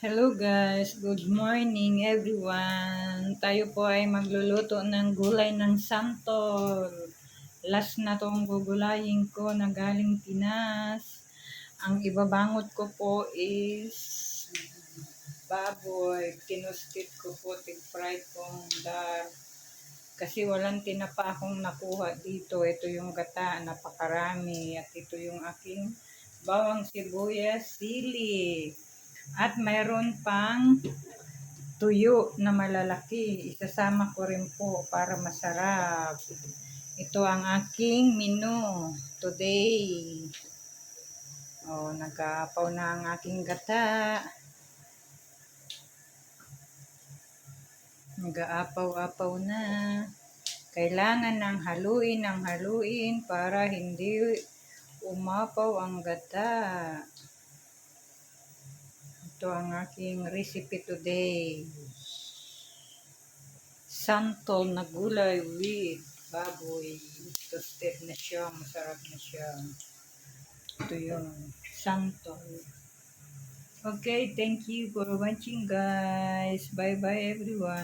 Hello guys, good morning everyone. Tayo po ay magluluto ng gulay ng santol. Last na tong gugulayin ko na galing Pinas. Ang ibabangot ko po is baboy. Kinustit ko po, tig-fry kong dar. Kasi walang tinapa akong nakuha dito. Ito yung gata, napakarami. At ito yung aking bawang sibuyas, sili. At mayroon pang tuyo na malalaki. Isasama ko rin po para masarap. Ito ang aking menu today. Nagkaapaw na ang aking gata. Nag-aapaw-apaw na. Kailangan ng haluin para hindi umapaw ang gata. Ito ang aking recipe today. Santol na gulay with baboy. Toasted na siya, masarap na siya. Ito yung santol. Okay, thank you for watching guys. Bye bye everyone.